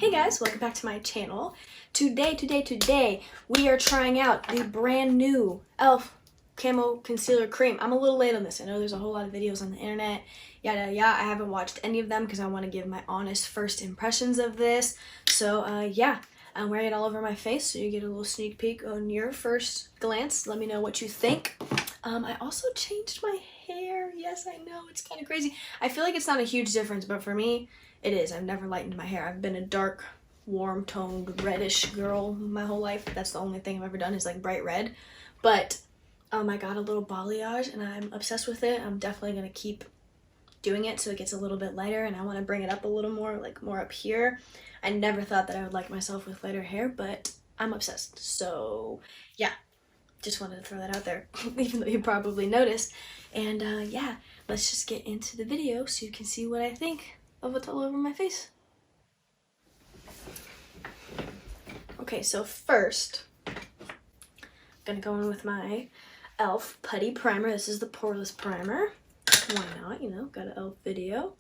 Hey guys, welcome back to my channel. Today, we are trying out the brand new E.L.F. Camo Concealer Cream. I'm a little late on this. I know there's a whole lot of videos on the internet, yada yada. I haven't watched any of them because I want to give my honest first impressions of this. So yeah, I'm wearing it all over my face, so you get a little sneak peek on your first glance. Let me know what you think. I also changed my hair. Yes, I know, it's kind of crazy. I feel like it's not a huge difference, but for me, it is. I've never lightened my hair. I've been a dark, warm-toned, reddish girl my whole life. That's the only thing I've ever done is like bright red. But I got a little balayage and I'm obsessed with it. I'm definitely going to keep doing it so it gets a little bit lighter, and I want to bring it up a little more, like more up here. I never thought that I would like myself with lighter hair, but I'm obsessed. So yeah, just wanted to throw that out there, even though you probably noticed. And yeah, let's just get into the video so you can see what I think of what's all over my face. Okay, so first, I'm gonna go in with my E.L.F. Putty Primer. This is the poreless primer. Why not, you know, got an E.L.F. video.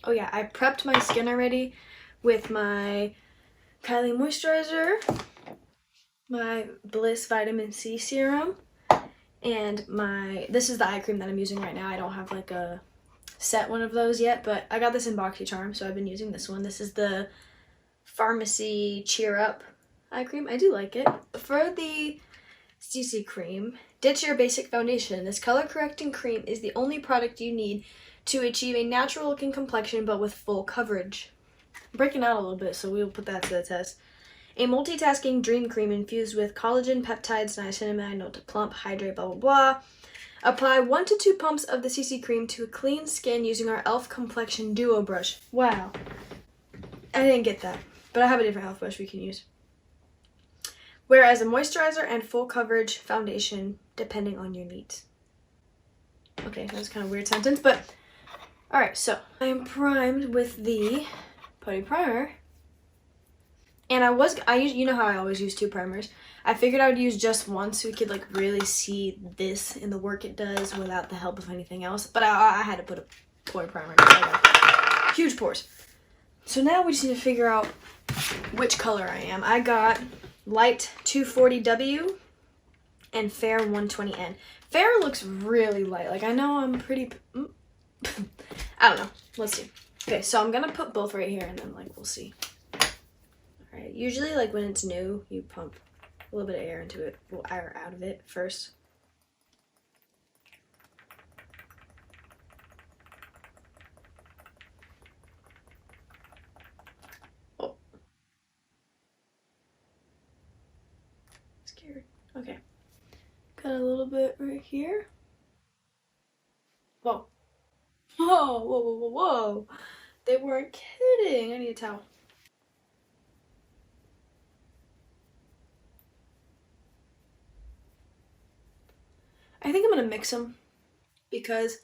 Oh yeah, I prepped my skin already with my Kylie moisturizer, my Bliss Vitamin C serum, and this is the eye cream that I'm using right now. I don't have like a set one of those yet, but I got this in BoxyCharm, so I've been using this one. This is the Pharmacy Cheer Up eye cream. I do like it. For the CC cream, ditch your basic foundation. This color correcting cream is the only product you need to achieve a natural looking complexion but with full coverage. I'm breaking out a little bit, so we'll put that to the test. A multitasking dream cream infused with collagen, peptides, niacinamide, note to plump, hydrate, blah, blah, blah. Apply 1 to 2 pumps of the CC cream to a clean skin using our E.L.F. Complexion Duo Brush. Wow. I didn't get that, but I have a different E.L.F. brush we can use. Whereas a moisturizer and full coverage foundation, depending on your needs. Okay, that was kind of a weird sentence, but alright, so I am primed with the Putty Primer. And you know how I always use 2 primers. I figured I would use just one so we could like really see this and the work it does without the help of anything else. But I had to put a pore primer because I got huge pores. So now we just need to figure out which color I am. I got light 240W and fair 120N. Fair looks really light. Like I know I'm pretty, I don't know. Let's see. Okay, so I'm gonna put both right here and then like we'll see. Alright, usually like when it's new, you pump a little bit of air into it, air out of it first. Oh. Scared. Okay. Got a little bit right here. Whoa. Whoa, whoa, whoa, whoa, whoa. They weren't kidding. I need a towel. I think I'm gonna mix them because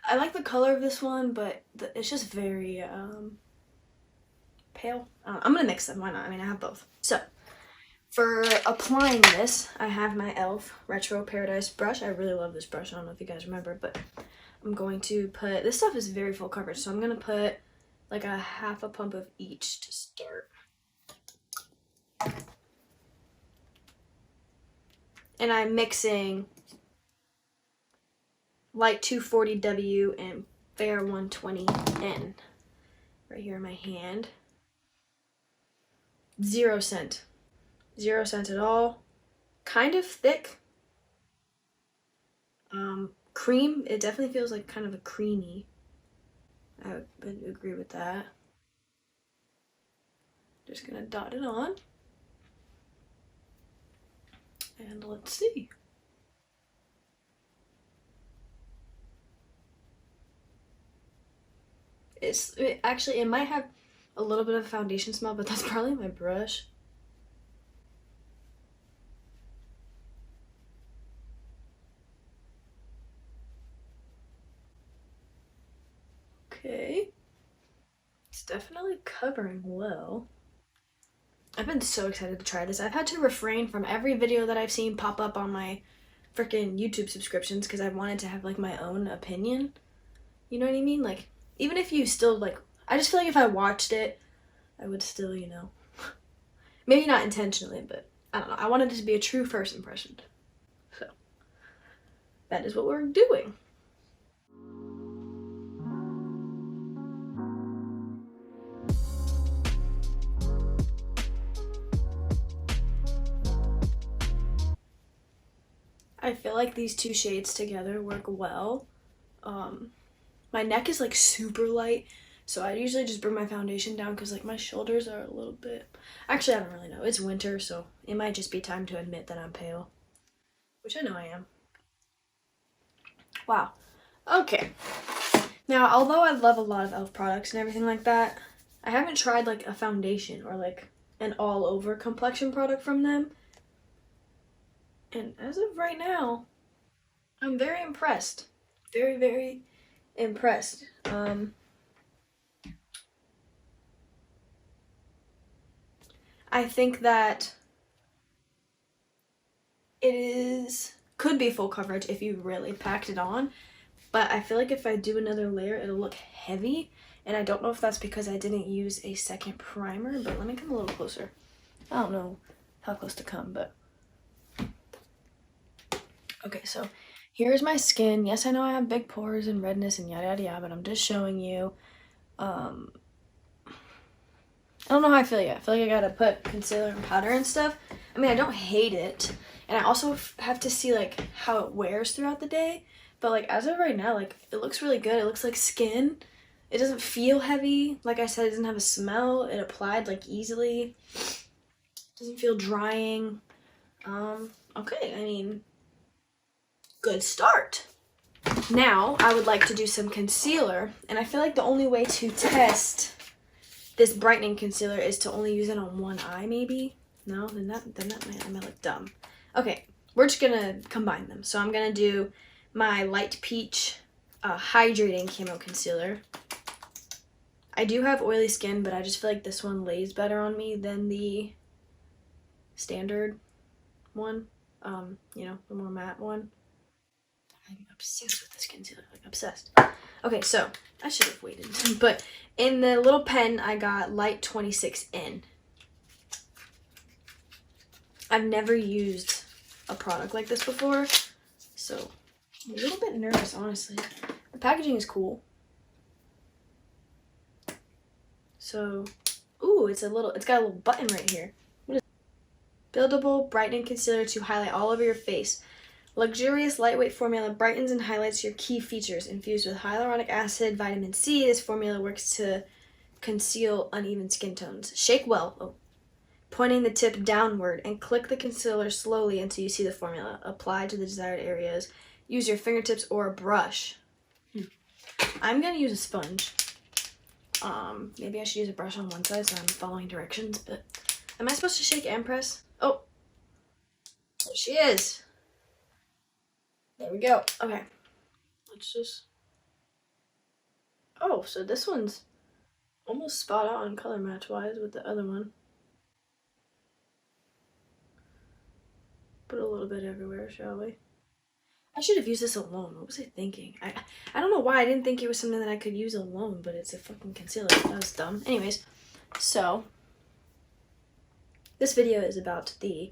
I like the color of this one, but it's just very pale. I'm gonna mix them. Why not? I mean, I have both. So for applying this, I have my E.L.F. Retro Paradise brush. I really love this brush. I don't know if you guys remember, but I'm going to put, this stuff is very full coverage, so I'm gonna put like a half a pump of each to start. And I'm mixing light 240W and fair 120N right here in my hand. 0 scent. 0 scent at all. Kind of thick. Cream, it definitely feels like kind of a creamy. I would agree with that. Just gonna dot it on. And let's see. It might have a little bit of foundation smell, but that's probably my brush. Okay. It's definitely covering well. I've been so excited to try this. I've had to refrain from every video that I've seen pop up on my freaking YouTube subscriptions because I wanted to have like my own opinion. You know what I mean? Like, even if you still like I just feel like if I watched it, I would still, you know, maybe not intentionally, but I don't know. I wanted it to be a true first impression. So that is what we're doing. I feel like these two shades together work well. My neck is like super light, so I usually just bring my foundation down because like my shoulders are a little bit. Actually, I don't really know. It's winter, so it might just be time to admit that I'm pale, which I know I am. Wow. Okay. Now, although I love a lot of e.L.F. products and everything like that, I haven't tried like a foundation or like an all-over complexion product from them. And as of right now, I'm very impressed. Very, very impressed. I think that could be full coverage if you really packed it on, but I feel like if I do another layer, it'll look heavy, and I don't know if that's because I didn't use a second primer, but let me come a little closer. I don't know how close to come, but okay, so here's my skin. Yes, I know I have big pores and redness and yada yada yada, but I'm just showing you. I don't know how I feel yet. I feel like I gotta put concealer and powder and stuff. I mean, I don't hate it, and I also have to see like how it wears throughout the day. But like as of right now, like it looks really good. It looks like skin. It doesn't feel heavy. Like I said, it doesn't have a smell. It applied like easily. It doesn't feel drying. Okay, I mean, good start. Now I would like to do some concealer, and I feel like the only way to test this brightening concealer is to only use it on one eye, maybe? No? Then that might look dumb. Okay, we're just gonna combine them. So I'm gonna do my light peach hydrating camo concealer. I do have oily skin, but I just feel like this one lays better on me than the standard one. You know, the more matte one. I'm obsessed with this concealer, like obsessed. Okay, so I should have waited, but in the little pen, I got Light 26N. I've never used a product like this before, so I'm a little bit nervous, honestly. The packaging is cool. So, ooh, it's got a little button right here. What is it? Buildable brightening concealer to highlight all over your face. Luxurious, lightweight formula brightens and highlights your key features. Infused with hyaluronic acid, vitamin C, this formula works to conceal uneven skin tones. Shake well, pointing the tip downward, and click the concealer slowly until you see the formula. Apply to the desired areas. Use your fingertips or a brush. I'm going to use a sponge. Maybe I should use a brush on one side so I'm following directions, but am I supposed to shake and press? Oh, there she is. There we go. Okay. Let's just... Oh, so this one's almost spot on color match wise with the other one. Put a little bit everywhere, shall we? I should have used this alone. What was I thinking? I don't know why I didn't think it was something that I could use alone, but it's a fucking concealer. That was dumb. Anyways, so this video is about the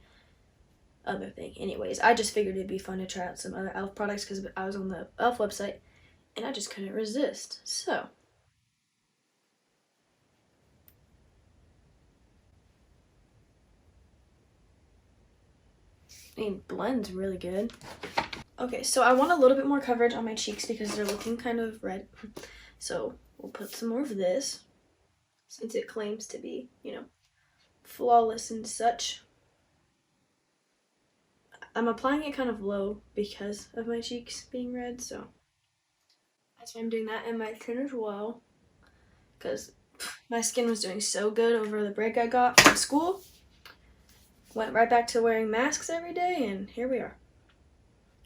other thing. Anyways, I just figured it'd be fun to try out some other e.L.F. products because I was on the e.L.F. website and I just couldn't resist. So I mean, blends really good. Okay, so I want a little bit more coverage on my cheeks because they're looking kind of red. So we'll put some more of this since it claims to be, you know, flawless and such. I'm applying it kind of low because of my cheeks being red, so that's why I'm doing that. And my chin as well, because my skin was doing so good over the break I got from school. Went right back to wearing masks every day, and here we are.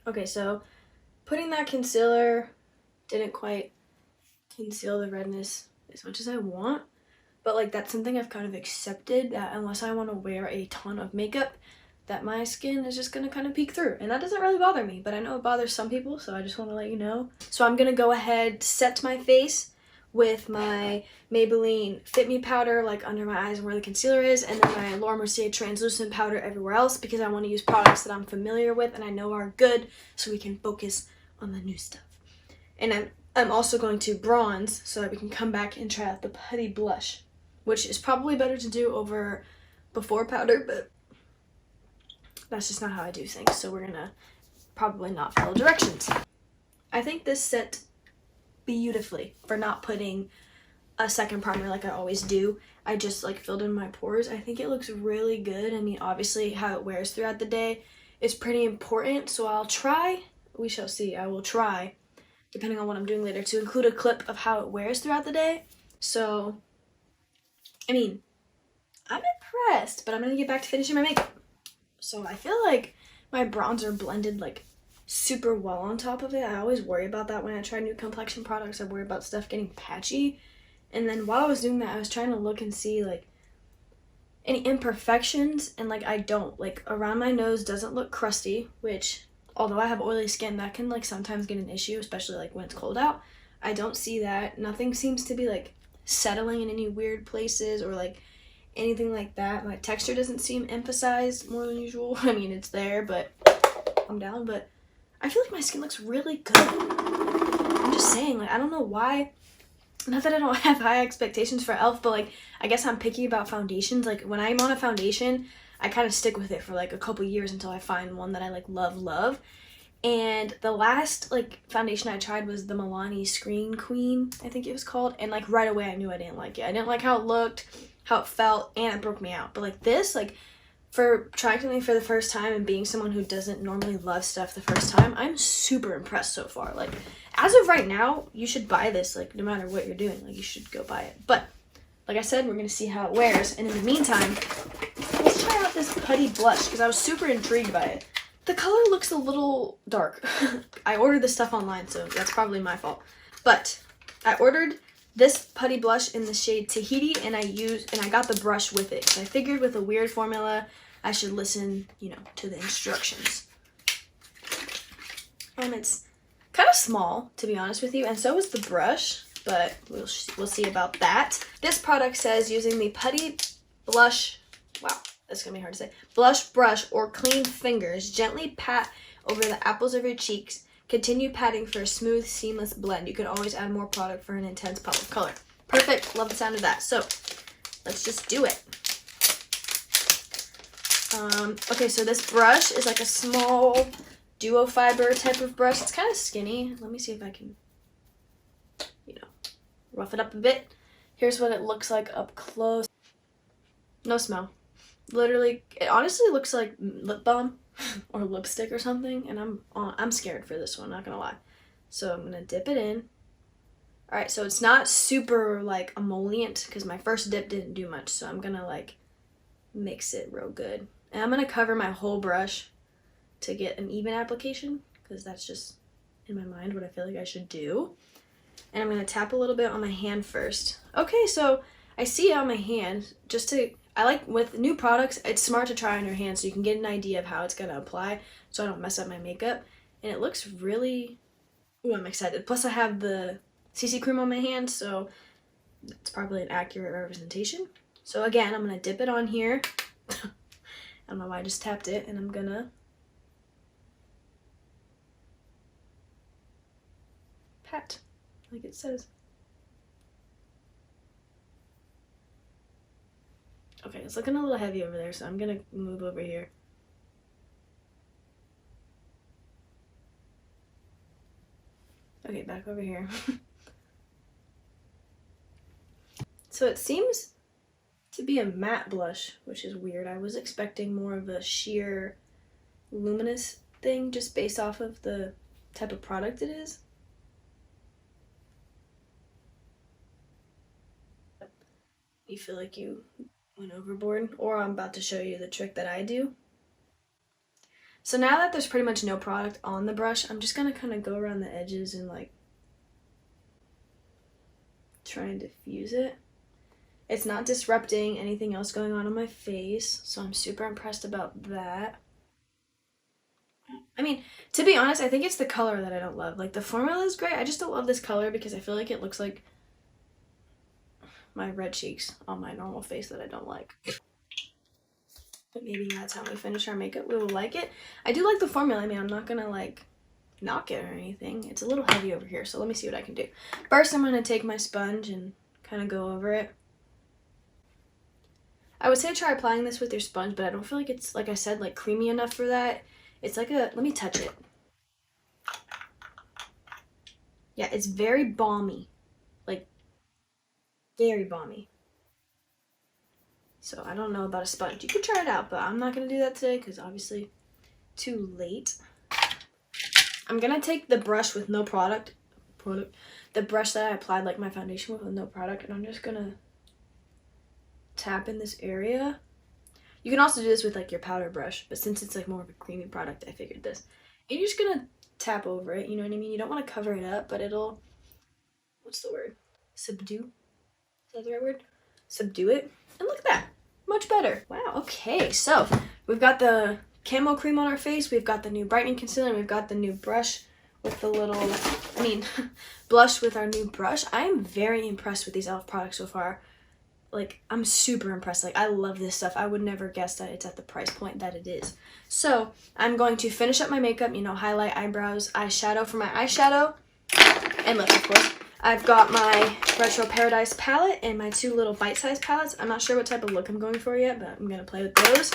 Okay, so putting that concealer didn't quite conceal the redness as much as I want, but like that's something I've kind of accepted, that unless I want to wear a ton of makeup, that my skin is just gonna kind of peek through, and that doesn't really bother me, but I know it bothers some people, so I just want to let you know. So I'm gonna go ahead, set my face with my Maybelline Fit Me powder, like under my eyes and where the concealer is, and then my Laura Mercier translucent powder everywhere else, because I want to use products that I'm familiar with and I know are good, so we can focus on the new stuff. And I'm also going to bronze so that we can come back and try out the putty blush, which is probably better to do over before powder, but that's just not how I do things, so we're gonna probably not follow directions. I think this set beautifully for not putting a second primer like I always do. I just like filled in my pores. I think it looks really good. I mean, obviously how it wears throughout the day is pretty important, so I'll try, we shall see, I will try, depending on what I'm doing later, to include a clip of how it wears throughout the day. So, I mean, I'm impressed, but I'm gonna get back to finishing my makeup. So I feel like my bronzer blended like super well on top of it. I always worry about that when I try new complexion products. I worry about stuff getting patchy. And then while I was doing that, I was trying to look and see like any imperfections, and like I don't. Like around my nose doesn't look crusty, which although I have oily skin, that can like sometimes get an issue, especially like when it's cold out. I don't see that. Nothing seems to be like settling in any weird places or like anything like that. My texture doesn't seem emphasized more than usual. I mean, it's there, but I'm down. But I feel like my skin looks really good. I'm just saying, like, I don't know why. Not that I don't have high expectations for E.L.F, but like, I guess I'm picky about foundations. Like, when I'm on a foundation, I kind of stick with it for like a couple years until I find one that I like love. And the last like foundation I tried was the Milani Screen Queen, I think it was called. And like right away I knew I didn't like it. I didn't like how it looked, how it felt, and it broke me out. But like this, like for trying something for the first time and being someone who doesn't normally love stuff the first time, I'm super impressed so far. Like as of right now, you should buy this, like no matter what you're doing, like you should go buy it. But like I said, we're gonna see how it wears. And in the meantime, let's try out this putty blush because I was super intrigued by it. The color looks a little dark. I ordered this stuff online, so that's probably my fault. But I ordered this putty blush in the shade Tahiti, and I got the brush with it. So I figured with a weird formula, I should listen, you know, to the instructions. It's kind of small, to be honest with you, and so is the brush, but we'll see about that. This product says using the putty blush, wow, that's gonna be hard to say, blush brush or clean fingers, gently pat over the apples of your cheeks. Continue patting for a smooth, seamless blend. You can always add more product for an intense pop of color. Perfect, love the sound of that. So let's just do it. Okay, so this brush is like a small duo fiber type of brush. It's kind of skinny. Let me see if I can, you know, rough it up a bit. Here's what it looks like up close. No smell. Literally, it honestly looks like lip balm or lipstick or something, and I'm scared for this one, not gonna lie. So I'm gonna dip it in. All right, so it's not super like emollient because my first dip didn't do much, so I'm gonna like mix it real good. And I'm gonna cover my whole brush to get an even application because that's just in my mind what I feel like I should do. And I'm gonna tap a little bit on my hand first. Okay, so I see it on my hand. I like with new products, it's smart to try on your hand so you can get an idea of how it's gonna apply so I don't mess up my makeup. And it looks really, ooh, I'm excited. Plus I have the CC cream on my hand, so it's probably an accurate representation. So again, I'm gonna dip it on here. I don't know why I just tapped it, and I'm gonna pat, like it says. Okay, it's looking a little heavy over there, so I'm gonna move over here. Okay, back over here. So it seems to be a matte blush, which is weird. I was expecting more of a sheer luminous thing just based off of the type of product it is. You feel like you went overboard, or I'm about to show you the trick that I do. So now that there's pretty much no product on the brush, I'm just gonna kind of go around the edges and like try and diffuse it. It's not disrupting anything else going on my face, so I'm super impressed about that. I mean, to be honest, I think it's the color that I don't love. Like, the formula is great, I just don't love this color because I feel like it looks like my red cheeks on my normal face that I don't like. But maybe that's how we finish our makeup. We will like it. I do like the formula. I mean, I'm not gonna like knock it or anything. It's a little heavy over here, so let me see what I can do. First, I'm gonna take my sponge and kind of go over it. I would say try applying this with your sponge, but I don't feel like it's, like I said, like creamy enough for that. It's like a, let me touch it. Yeah, it's very balmy, like very balmy. So I don't know about a sponge. You could try it out, but I'm not gonna do that today because obviously too late. I'm gonna take the brush with no product, the brush that I applied like my foundation with no product, and I'm just gonna tap in this area. You can also do this with like your powder brush, but since it's like more of a creamy product, I figured this. And you're just gonna tap over it, you know what I mean? You don't want to cover it up, but it'll, what's the word? Subdue? Is that the right word? Subdue it. And look at that. Much better. Wow, okay. So we've got the camo cream on our face. We've got the new brightening concealer. And we've got the new brush with the little, blush with our new brush. I'm very impressed with these E.L.F. products so far. Like, I'm super impressed. Like, I love this stuff. I would never guess that it's at the price point that it is. So I'm going to finish up my makeup, you know, highlight, eyebrows, eyeshadow for my eyeshadow, and lips, of course. I've got my Retro Paradise palette and my two little bite-sized palettes. I'm not sure what type of look I'm going for yet, but I'm going to play with those.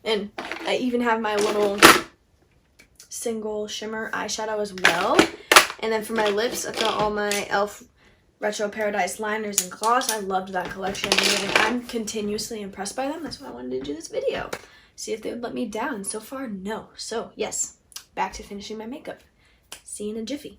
And I even have my little single shimmer eyeshadow as well. And then for my lips, I've got all my E.L.F. Retro Paradise liners and gloss. I loved that collection, and I'm continuously impressed by them. That's why I wanted to do this video. See if they would let me down, and so far, no. So, yes, back to finishing my makeup. See you in a jiffy.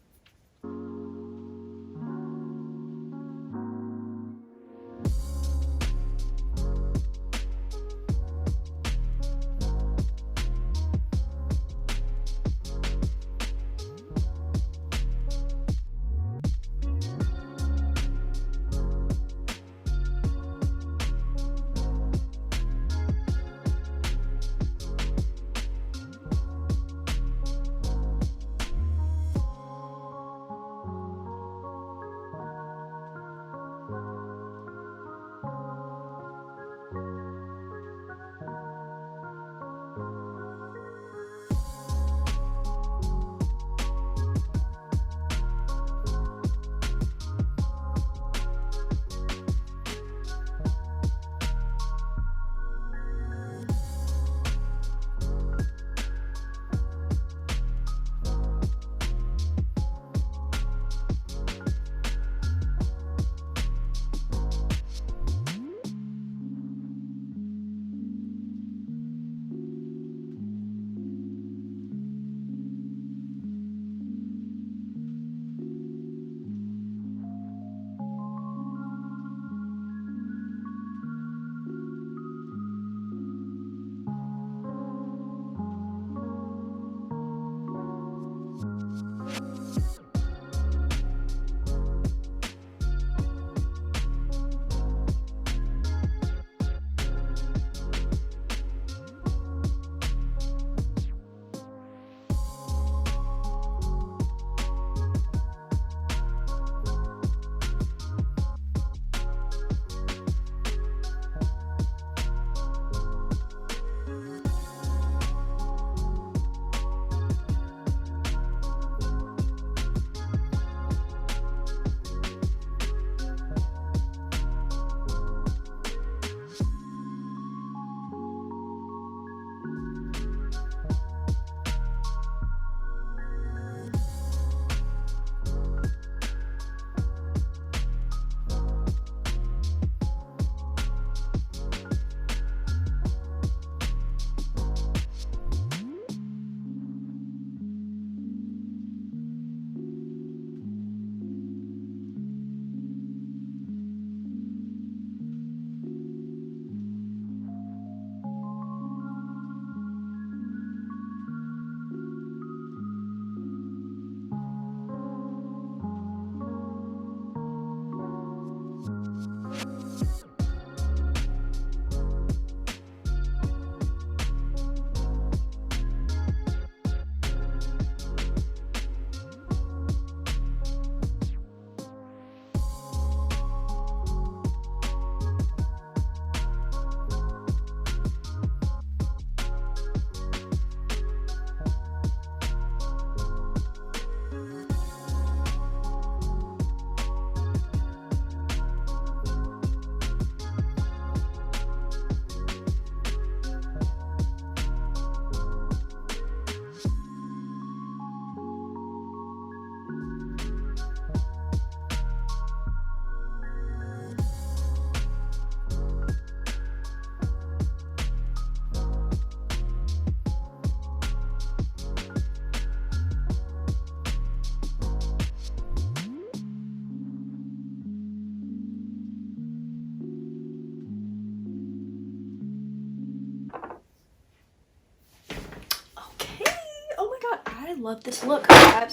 I love this look. I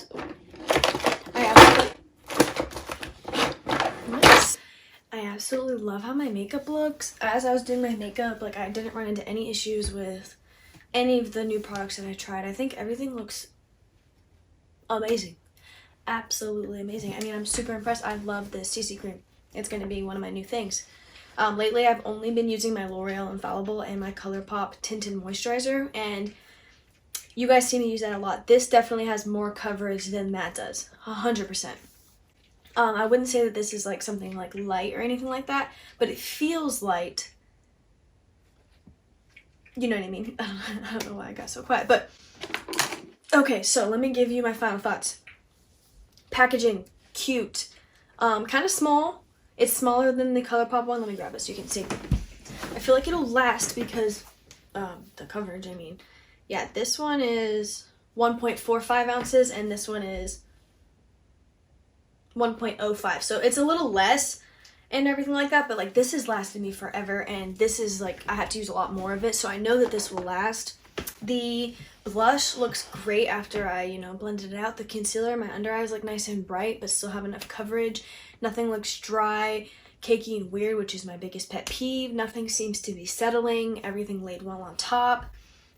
absolutely love how my makeup looks. As I was doing my makeup, like, I didn't run into any issues with any of the new products that I tried. I think everything looks amazing. Absolutely amazing. I mean, I'm super impressed. I love this CC cream. It's going to be one of my new things. Lately, I've only been using my L'Oreal Infallible and my ColourPop Tinted Moisturizer, and you guys see me use that a lot. This definitely has more coverage than that does, 100%. I wouldn't say that this is like something like light or anything like that, but it feels light. You know what I mean? I don't know why I got so quiet, but okay, so let me give you my final thoughts. Packaging, cute, kind of small. It's smaller than the ColourPop one. Let me grab it so you can see. I feel like it'll last because the coverage, I mean. Yeah, this one is 1.45 ounces and this one is 1.05. So it's a little less and everything like that, but like this has lasted me forever, and this is like, I have to use a lot more of it, so I know that this will last. The blush looks great after I, you know, blended it out. The concealer, my under eyes look nice and bright, but still have enough coverage. Nothing looks dry, cakey, and weird, which is my biggest pet peeve. Nothing seems to be settling. Everything laid well on top.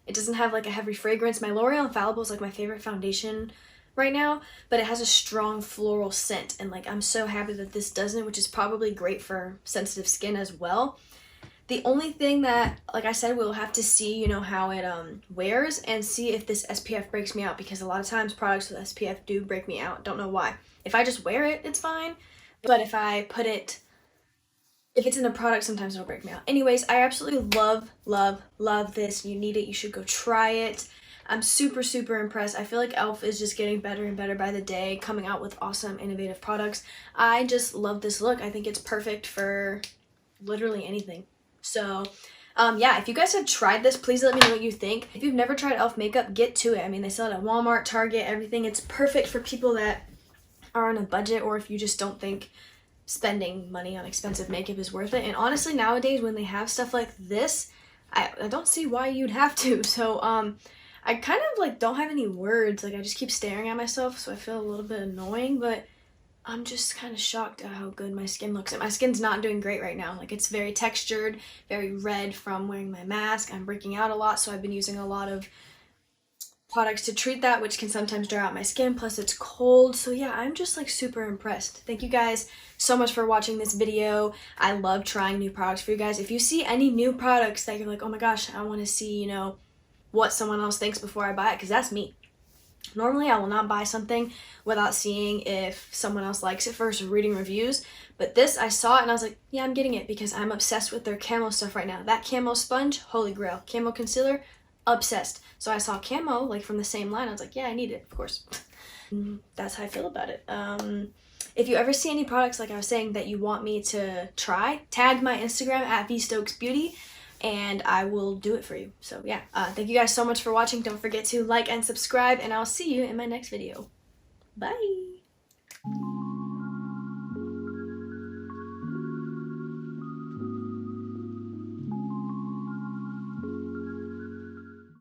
It doesn't have like a heavy fragrance. My L'Oreal Infallible is like my favorite foundation right now, but it has a strong floral scent, and like I'm so happy that this doesn't, which is probably great for sensitive skin as well. The only thing that, like I said, we'll have to see, you know, how it wears and see if this SPF breaks me out, because a lot of times products with SPF do break me out. Don't know why. If I just wear it, it's fine. But if I put it, if it's in a product, sometimes it'll break me out. Anyways, I absolutely love this. You need it. You should go try it. I'm super, super impressed. I feel like E.L.F is just getting better and better by the day, coming out with awesome, innovative products. I just love this look. I think it's perfect for literally anything. So, yeah, if you guys have tried this, please let me know what you think. If you've never tried E.L.F makeup, get to it. I mean, they sell it at Walmart, Target, everything. It's perfect for people that are on a budget, or if you just don't think spending money on expensive makeup is worth it. And honestly, nowadays when they have stuff like this, I don't see why you'd have to. So I kind of like don't have any words. Like, I just keep staring at myself, so I feel a little bit annoying, but I'm just kind of shocked at how good my skin looks. And my skin's not doing great right now. Like, it's very textured, very red from wearing my mask. I'm breaking out a lot, so I've been using a lot of products to treat that, which can sometimes dry out my skin, plus it's cold. So yeah, I'm just like super impressed. Thank you guys so much for watching this video. I love trying new products for you guys. If you see any new products that you're like, oh my gosh, I want to see, you know, what someone else thinks before I buy it, because that's me. Normally I will not buy something without seeing if someone else likes it first or reading reviews, but this, I saw it and I was like, yeah, I'm getting it, because I'm obsessed with their camo stuff right now. That camo sponge, holy grail. Camo concealer, obsessed. So I saw camo like from the same line. I was like, yeah, I need it, of course. That's how I feel about it. If you ever see any products, like I was saying, that you want me to try, tag my Instagram at vstokesbeauty and I will do it for you. So yeah, thank you guys so much for watching. Don't forget to like and subscribe, and I'll see you in my next video. Bye.